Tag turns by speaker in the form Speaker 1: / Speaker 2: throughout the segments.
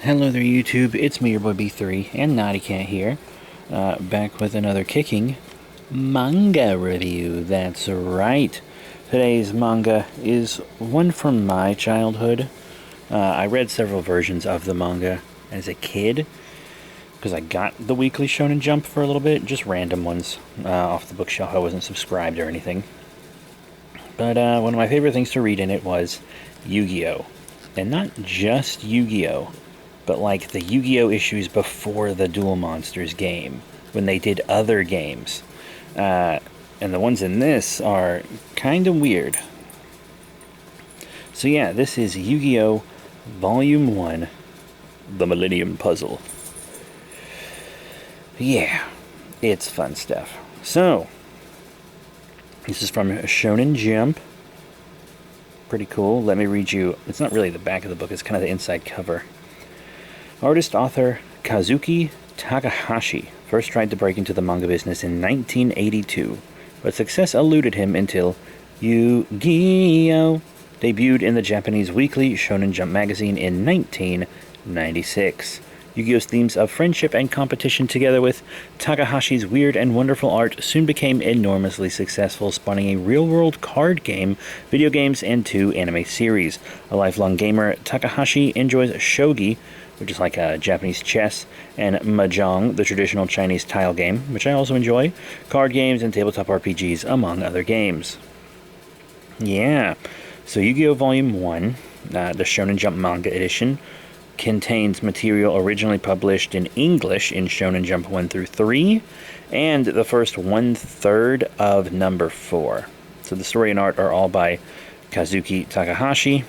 Speaker 1: Hello there YouTube, it's me your boy B3 and Naughty Cat here, back with another kicking manga review. That's right. Today's manga is one from my childhood. I read several versions of the manga as a kid, because I got the weekly Shonen Jump for a little bit, just random ones off the bookshelf. I wasn't subscribed or anything. But one of my favorite things to read in it was Yu-Gi-Oh! And not just Yu-Gi-Oh! But like the Yu-Gi-Oh! Issues before the Duel Monsters game, when they did other games. And the ones in this are kind of weird. So yeah, this is Yu-Gi-Oh! Volume 1, The Millennium Puzzle. Yeah, it's fun stuff. So, this is from Shonen Jump. Pretty cool. Let me read you. It's not really the back of the book, it's kind of the inside cover. Artist-author Kazuki Takahashi first tried to break into the manga business in 1982, but success eluded him until Yu-Gi-Oh! Debuted in the Japanese weekly Shonen Jump magazine in 1996. Yu-Gi-Oh's themes of friendship and competition, together with Takahashi's weird and wonderful art, soon became enormously successful, spawning a real-world card game, video games, and 2 anime series. A lifelong gamer, Takahashi enjoys shogi, which is like Japanese chess, and mahjong, the traditional Chinese tile game, which I also enjoy, card games, and tabletop RPGs, among other games. Yeah, so Yu-Gi-Oh! Volume 1, the Shonen Jump manga edition, contains material originally published in English in Shonen Jump 1 through 3, and the first 1/3 of number 4. So the story and art are all by Kazuki Takahashi,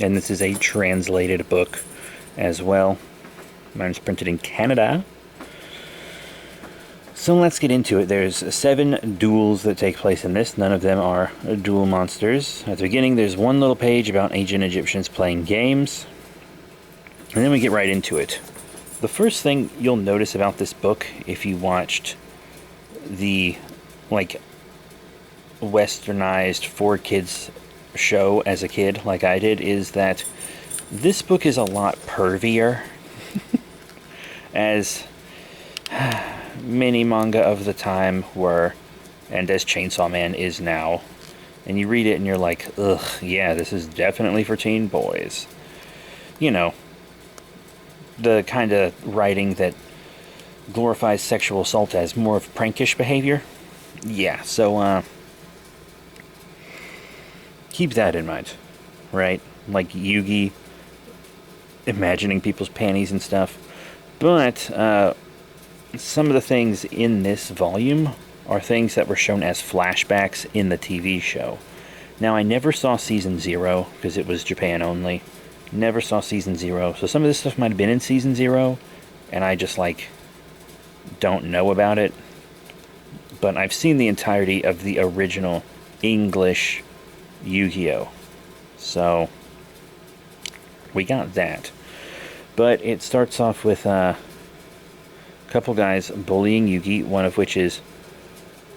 Speaker 1: and this is a translated book as well. Mine's printed in Canada. So let's get into it. There's 7 duels that take place in this. None of them are duel monsters. At the beginning, there's one little page about ancient Egyptians playing games. And then we get right into it. The first thing you'll notice about this book, if you watched the, like, westernized 4Kids show as a kid, like I did, is that this book is a lot pervier, as many manga of the time were, and as Chainsaw Man is now. And you read it and you're like, ugh, yeah, this is definitely for teen boys. You know, the kind of writing that glorifies sexual assault as more of prankish behavior. Yeah, so, keep that in mind, right? Like Yugi imagining people's panties and stuff. But some of the things in this volume are things that were shown as flashbacks in the TV show. Now, I never saw Season 0, because it was Japan only. Never saw Season 0, so some of this stuff might have been in Season 0, and I just, like, don't know about it. But I've seen the entirety of the original English Yu-Gi-Oh! So we got that. But it starts off with a couple guys bullying Yugi, one of which is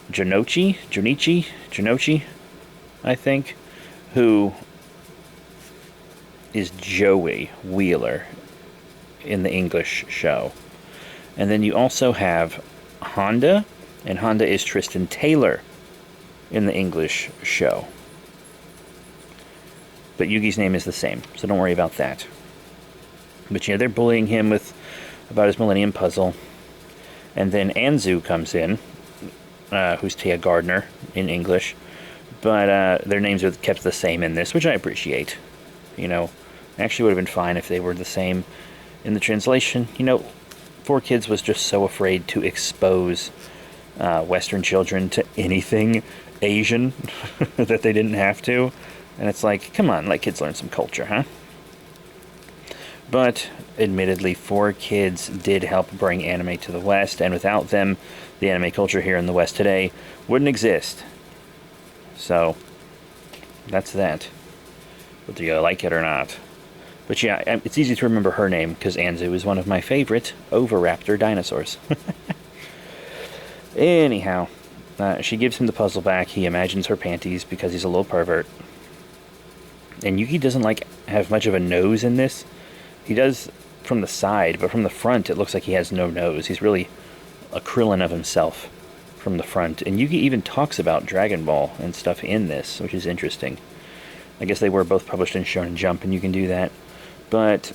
Speaker 1: Junichi, I think, who is Joey Wheeler in the English show. And then you also have Honda, and Honda is Tristan Taylor in the English show. But Yugi's name is the same, so don't worry about that. But yeah, they're bullying him about his Millennium Puzzle. And then Anzu comes in, who's Tia Gardner in English. But their names are kept the same in this, which I appreciate. You know, actually would have been fine if they were the same in the translation. You know, 4Kids was just so afraid to expose Western children to anything Asian that they didn't have to. And it's like, come on, let kids learn some culture, huh? But, admittedly, 4Kids did help bring anime to the West, and without them, the anime culture here in the West today wouldn't exist. So, that's that. Whether you like it or not. But yeah, it's easy to remember her name, because Anzu is one of my favorite Oviraptor dinosaurs. Anyhow, she gives him the puzzle back. He imagines her panties because he's a little pervert. And Yugi doesn't, like, have much of a nose in this. He does from the side, but from the front it looks like he has no nose. He's really a Krillin of himself from the front. And Yugi even talks about Dragon Ball and stuff in this, which is interesting. I guess they were both published in Shonen Jump, and you can do that. But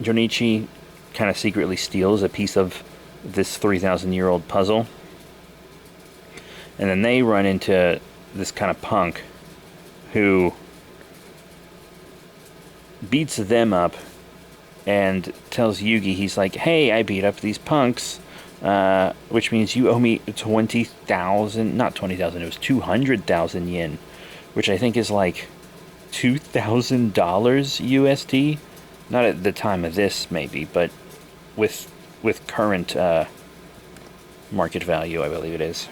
Speaker 1: Jonichi kind of secretly steals a piece of this 3,000-year-old puzzle. And then they run into this kind of punk who beats them up and tells Yugi, he's like, hey, I beat up these punks, which means you owe me 20,000, not 20,000, it was 200,000 yen, which I think is like $2,000 USD. Not at the time of this, maybe, but with current market value, I believe it is.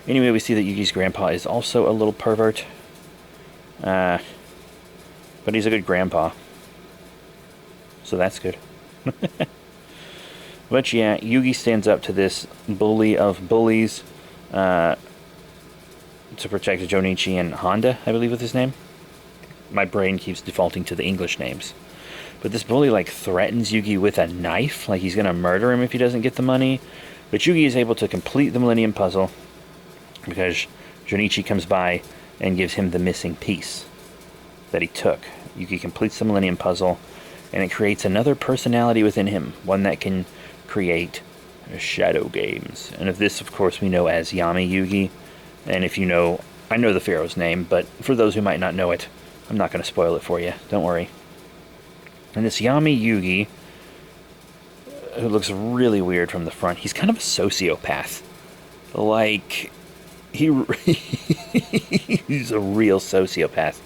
Speaker 1: Anyway, we see that Yugi's grandpa is also a little pervert. But he's a good grandpa. So that's good. But yeah, Yugi stands up to this bully of bullies to protect Jonichi and Honda, I believe was his name. My brain keeps defaulting to the English names. But this bully like threatens Yugi with a knife, like he's gonna murder him if he doesn't get the money. But Yugi is able to complete the Millennium puzzle because Jonichi comes by and gives him the missing piece that he took. Yugi completes the Millennium puzzle, and it creates another personality within him, one that can create shadow games. And of this, of course, we know as Yami Yugi. And if you know, I know the Pharaoh's name, but for those who might not know it, I'm not going to spoil it for you. Don't worry. And this Yami Yugi, who looks really weird from the front, he's kind of a sociopath. Like, he's a real sociopath.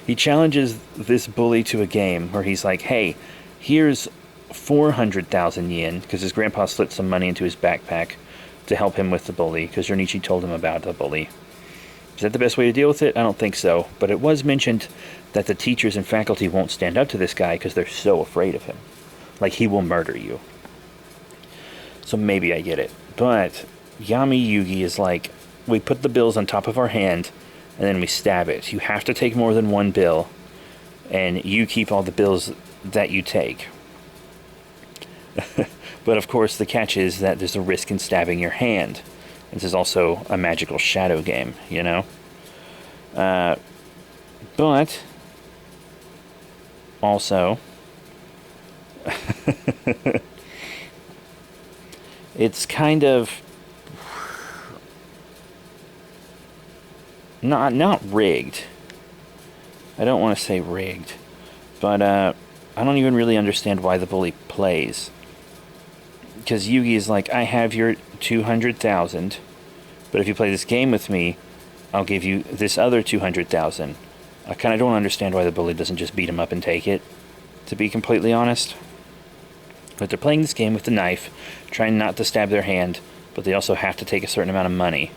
Speaker 1: He challenges this bully to a game where he's like, hey, here's 400,000 yen, because his grandpa slipped some money into his backpack to help him with the bully, because Jonichi told him about the bully. Is that the best way to deal with it? I don't think so. But it was mentioned that the teachers and faculty won't stand up to this guy because they're so afraid of him. Like, he will murder you. So maybe I get it. But Yami Yugi is like, we put the bills on top of our hand, and then we stab it. You have to take more than one bill, and you keep all the bills that you take. But of course, the catch is that there's a risk in stabbing your hand. This is also a magical shadow game, you know? But also, it's kind of not rigged. I don't want to say rigged, but I don't even really understand why the bully plays. Because Yugi is like, I have your 200,000, but if you play this game with me, I'll give you this other 200,000. I kind of don't understand why the bully doesn't just beat him up and take it, to be completely honest. But they're playing this game with the knife, trying not to stab their hand, but they also have to take a certain amount of money.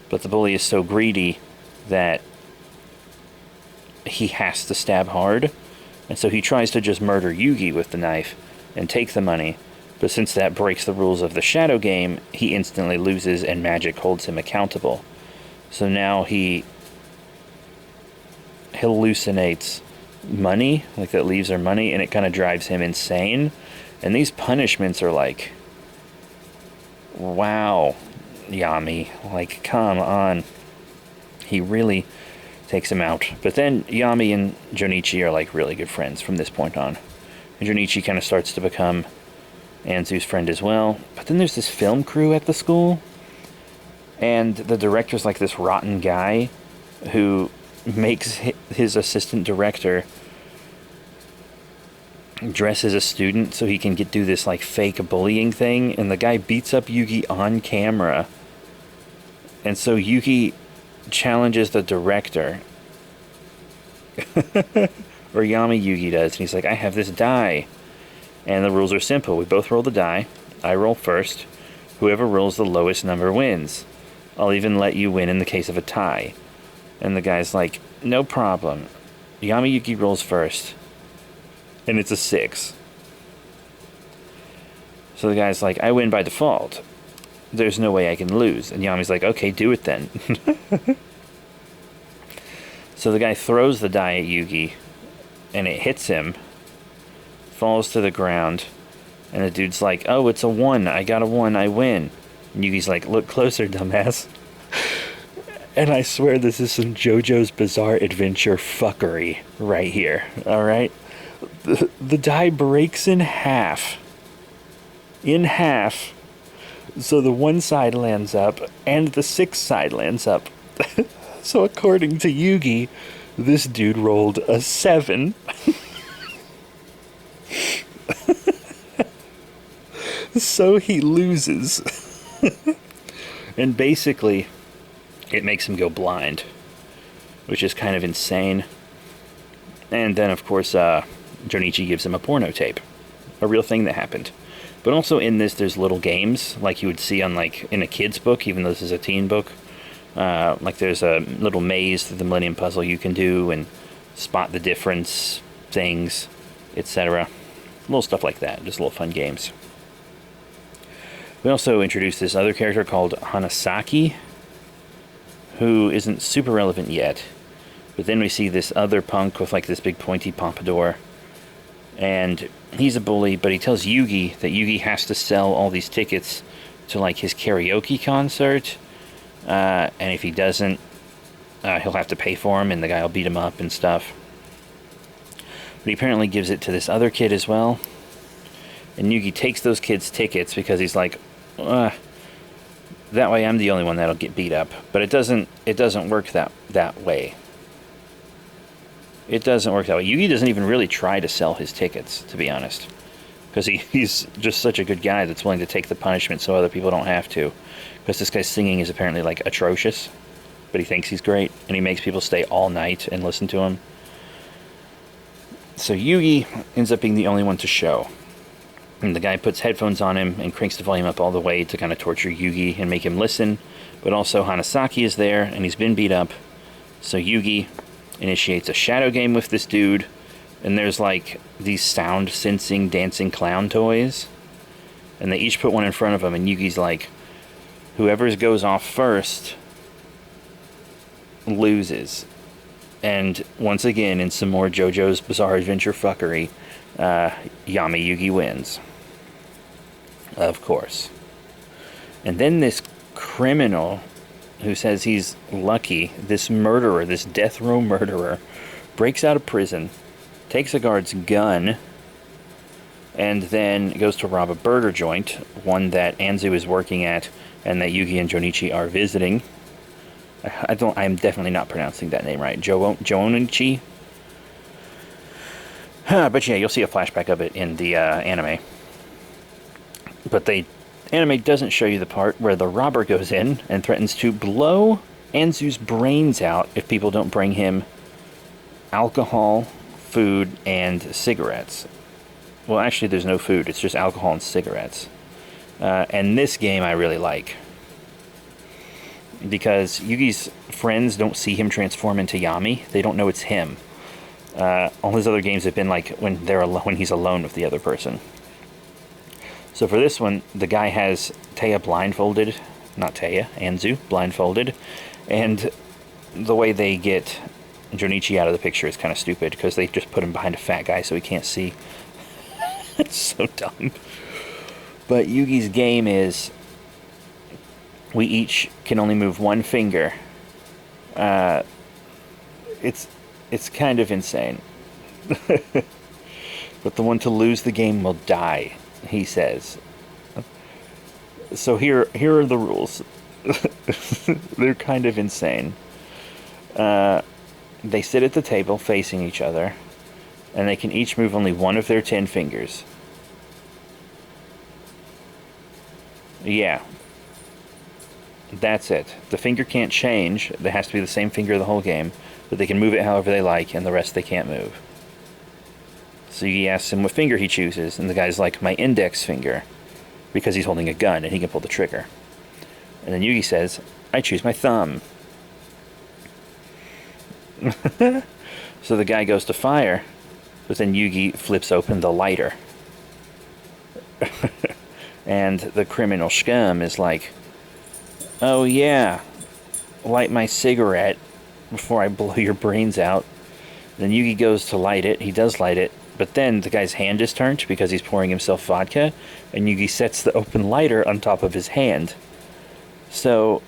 Speaker 1: But the bully is so greedy that he has to stab hard, and so he tries to just murder Yugi with the knife and take the money. But since that breaks the rules of the shadow game, he instantly loses and magic holds him accountable. So now he hallucinates money, like that leaves are money, and it kind of drives him insane. And these punishments are like, wow, Yami, like, come on. He really takes him out. But then Yami and Jonichi are like really good friends from this point on. And Jonichi kind of starts to become Anzu's friend as well. But then there's this film crew at the school, and the director's like this rotten guy who makes his assistant director dress as a student so he can do this like fake bullying thing, and the guy beats up Yugi on camera. And so Yugi challenges the director or Yami Yugi does, and he's like, I have this die. And the rules are simple. We both roll the die. I roll first. Whoever rolls the lowest number wins. I'll even let you win in the case of a tie. And the guy's like, no problem. Yami Yugi rolls first. And it's a 6. So the guy's like, I win by default. There's no way I can lose. And Yami's like, okay, do it then. So the guy throws the die at Yugi. and it hits him, falls to the ground, and the dude's like, oh, it's a 1. I got a 1. I win. And Yugi's like, look closer, dumbass. And I swear this is some JoJo's Bizarre Adventure fuckery right here, alright? The die breaks in half. In half. So the one side lands up, and the 6 side lands up. So according to Yugi, this dude rolled a 7. So he loses. And basically, it makes him go blind, which is kind of insane. And then, of course, Jonichi gives him a porno tape. A real thing that happened. But also in this, there's little games, like you would see on, like, in a kid's book, even though this is a teen book. Like there's a little maze through the Millennium puzzle you can do, and spot the difference, things, etc. Little stuff like that, just little fun games. We also introduced this other character called Hanasaki, who isn't super relevant yet. But then we see this other punk with like this big pointy pompadour. And he's a bully, but he tells Yugi that Yugi has to sell all these tickets to like his karaoke concert. And if he doesn't, he'll have to pay for him, and the guy will beat him up and stuff. But he apparently gives it to this other kid as well. And Yugi takes those kids' tickets because he's like, that way I'm the only one that'll get beat up. But it doesn't work that way. It doesn't work that way. Yugi doesn't even really try to sell his tickets, to be honest. Because he's just such a good guy that's willing to take the punishment so other people don't have to. Because this guy's singing is apparently, like, atrocious. But he thinks he's great. And he makes people stay all night and listen to him. So Yugi ends up being the only one to show. And the guy puts headphones on him and cranks the volume up all the way to kind of torture Yugi and make him listen. But also Hanasaki is there, and he's been beat up. So Yugi initiates a shadow game with this dude. And there's like these sound sensing dancing clown toys. And they each put one in front of him, and Yugi's like, whoever goes off first loses. And once again, in some more JoJo's Bizarre Adventure fuckery, Yami Yugi wins. Of course. And then this criminal who says he's lucky, this murderer, this death row murderer, breaks out of prison, takes a guard's gun, and then goes to rob a burger joint, one that Anzu is working at and that Yugi and Jonichi are visiting. I'm definitely not pronouncing that name right. Jonichi? But yeah, you'll see a flashback of it in the anime. But the anime doesn't show you the part where the robber goes in and threatens to blow Anzu's brains out if people don't bring him alcohol, food, and cigarettes. Well, actually, there's no food. It's just alcohol and cigarettes. And this game I really like. Because Yugi's friends don't see him transform into Yami. They don't know it's him. All his other games have been like when he's alone with the other person. So for this one, the guy has Taya blindfolded. Not Taya, Anzu blindfolded. And the way they get Jonichi out of the picture is kind of stupid, because they just put him behind a fat guy so he can't see. It's so dumb. But Yugi's game is we each can only move one finger. It's kind of insane. But the one to lose the game will die, he says. So here are the rules. They're kind of insane. They sit at the table facing each other, and they can each move only one of their 10 fingers. Yeah. That's it. The finger can't change. It has to be the same finger the whole game, but they can move it however they like, and the rest they can't move. So he asks him what finger he chooses, and the guy's like, my index finger, because he's holding a gun and he can pull the trigger. And then Yugi says, I choose my thumb. So the guy goes to fire, but then Yugi flips open the lighter. And the criminal scum is like, oh yeah, light my cigarette before I blow your brains out. Then Yugi goes to light it. He does light it. But then the guy's hand is turned because he's pouring himself vodka. And Yugi sets the open lighter on top of his hand. So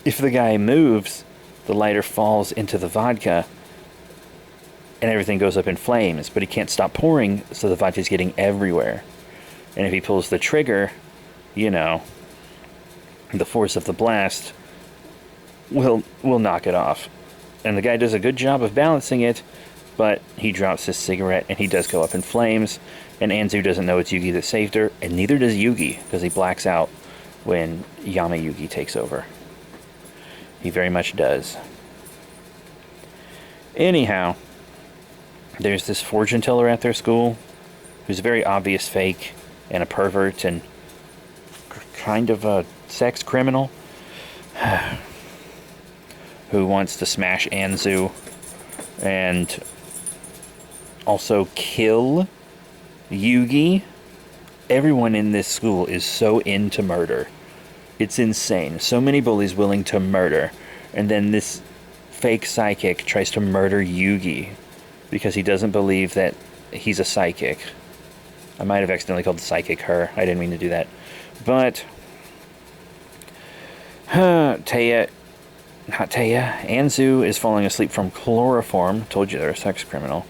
Speaker 1: if the guy moves, the lighter falls into the vodka. And everything goes up in flames. But he can't stop pouring, so the vodka's getting everywhere. And if he pulls the trigger, you know, the force of the blast will knock it off. And the guy does a good job of balancing it, but he drops his cigarette and he does go up in flames. And Anzu doesn't know it's Yugi that saved her, and neither does Yugi, because he blacks out when Yama Yugi takes over. He very much does. Anyhow, there's this fortune teller at their school who's a very obvious fake and a pervert and kind of a sex criminal who wants to smash Anzu and also kill Yugi. Everyone in this school is so into murder. It's insane. So many bullies willing to murder. And then this fake psychic tries to murder Yugi because he doesn't believe that he's a psychic. I might have accidentally called the psychic her. I didn't mean to do that. But Anzu is falling asleep from chloroform. Told you they're a sex criminal.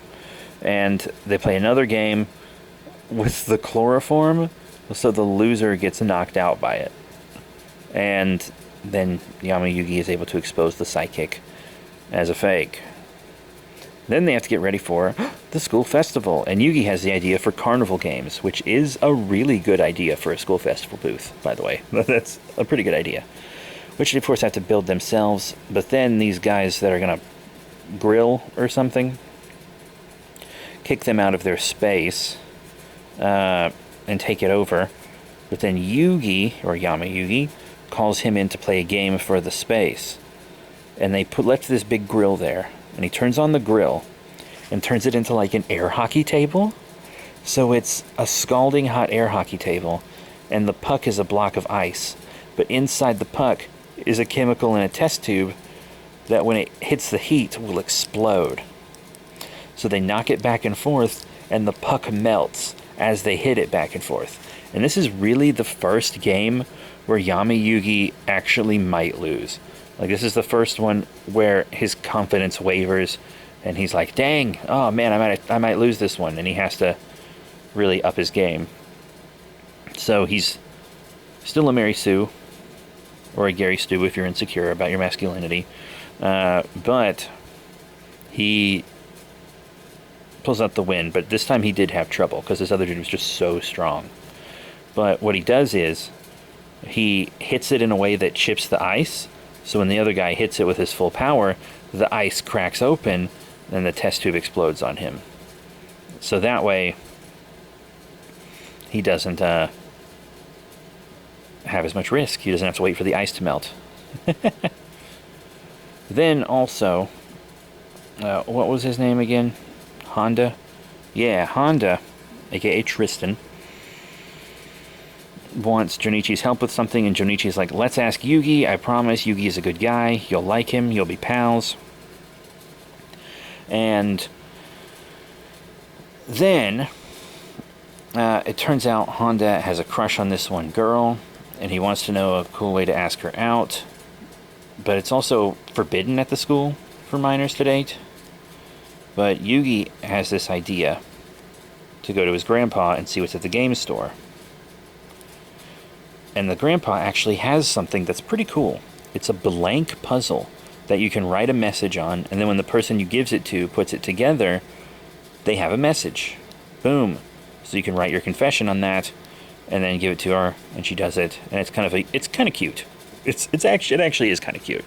Speaker 1: And they play another game with the chloroform, so the loser gets knocked out by it. And then Yama Yugi is able to expose the psychic as a fake. Then they have to get ready for the school festival. And Yugi has the idea for carnival games, which is a really good idea for a school festival booth, by the way. That's a pretty good idea. Which they, of course, have to build themselves. But then these guys that are going to grill or something kick them out of their space and take it over. But then Yugi, or Yama Yugi, calls him in to play a game for the space. And they left this big grill there. And he turns on the grill and turns it into like an air hockey table. So it's a scalding hot air hockey table. And the puck is a block of ice. But inside the puck is a chemical in a test tube that when it hits the heat will explode. So they knock it back and forth, and the puck melts as they hit it back and forth. And this is really the first game where Yama Yugi actually might lose. Like, this is the first one where his confidence wavers, and he's like, dang, oh man, I might lose this one. And he has to really up his game. So he's still a Mary Sue, or a Gary Stu if you're insecure about your masculinity. But he pulls out the win. But this time he did have trouble, because this other dude was just so strong. But what he does is, he hits it in a way that chips the ice. So when the other guy hits it with his full power, the ice cracks open, and the test tube explodes on him. So that way, he doesn't have as much risk. He doesn't have to wait for the ice to melt. Then also, what was his name again? Honda? Yeah, Honda, aka Tristan, wants Jonichi's help with something, and Jonichi's like, let's ask Yugi. I promise Yugi is a good guy. You'll like him. You'll be pals. And then it turns out Honda has a crush on this one girl, and he wants to know a cool way to ask her out. But it's also forbidden at the school for minors to date. But Yugi has this idea to go to his grandpa and see what's at the game store. And the grandpa actually has something that's pretty cool. It's a blank puzzle that you can write a message on, and then when the person you gives it to puts it together, they have a message. Boom. So you can write your confession on that, and then give it to her, and she does it. And it's kind of cute. It actually is kind of cute.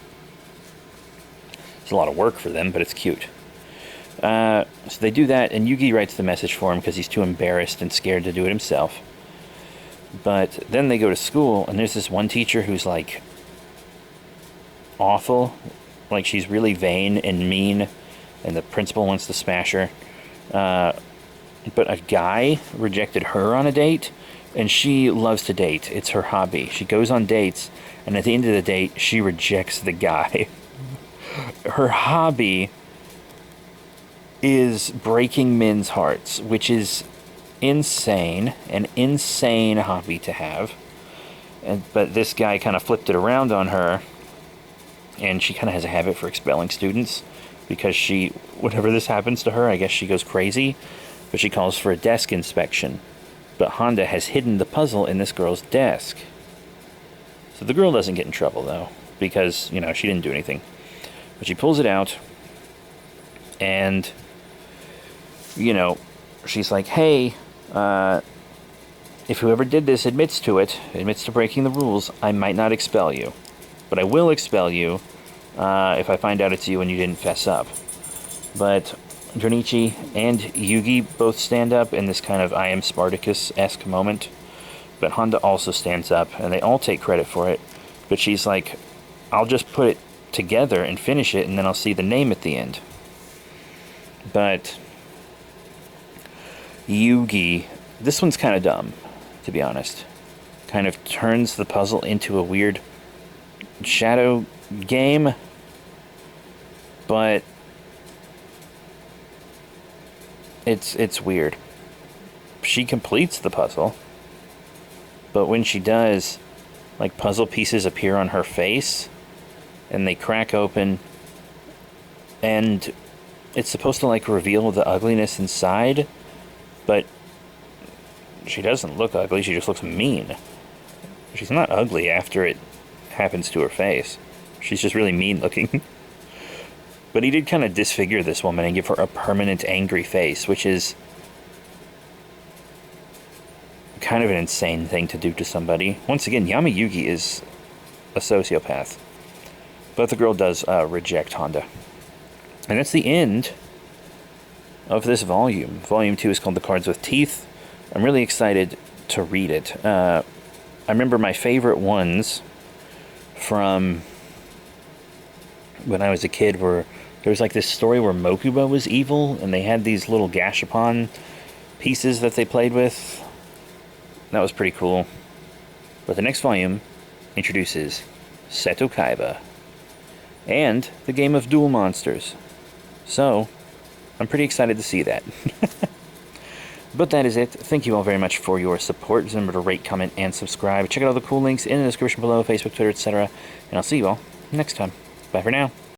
Speaker 1: It's a lot of work for them, but it's cute. So they do that, and Yugi writes the message for him because he's too embarrassed and scared to do it himself. But then they go to school, and there's this one teacher who's like awful. Like, she's really vain and mean, and the principal wants to smash her. But a guy rejected her on a date, and she loves to date. It's her hobby. She goes on dates, and at the end of the date, she rejects the guy. Her hobby is breaking men's hearts, which is insane, an insane hobby to have. But this guy kind of flipped it around on her, and she kind of has a habit for expelling students because whenever this happens to her, I guess she goes crazy, but she calls for a desk inspection. But Honda has hidden the puzzle in this girl's desk. So the girl doesn't get in trouble, though, because, she didn't do anything. But she pulls it out, and, she's like, hey, if whoever did this admits to breaking the rules, I might not expel you. But I will expel you if I find out it's you and you didn't fess up. But Jonichi and Yugi both stand up in this kind of I am Spartacus-esque moment. But Honda also stands up, and they all take credit for it. But she's like, I'll just put it together and finish it, and then I'll see the name at the end. But Yugi, this one's kind of dumb, to be honest. Kind of turns the puzzle into a weird shadow game, but it's weird. She completes the puzzle, but when she does, like, puzzle pieces appear on her face, and they crack open, and it's supposed to, like, reveal the ugliness inside, but she doesn't look ugly, she just looks mean. She's not ugly after it happens to her face. She's just really mean looking. But he did kind of disfigure this woman and give her a permanent angry face, which is kind of an insane thing to do to somebody. Once again, Yama Yugi is a sociopath. But the girl does reject Honda. And that's the end of this volume. Volume 2 is called The Cards with Teeth. I'm really excited to read it. I remember my favorite ones from when I was a kid were, there was like this story where Mokuba was evil, and they had these little gashapon pieces that they played with. That was pretty cool. But the next volume introduces Seto Kaiba and the game of Duel Monsters. So, I'm pretty excited to see that. But that is it. Thank you all very much for your support. Remember to rate, comment, and subscribe. Check out all the cool links in the description below, Facebook, Twitter, etc. And I'll see you all next time. Bye for now.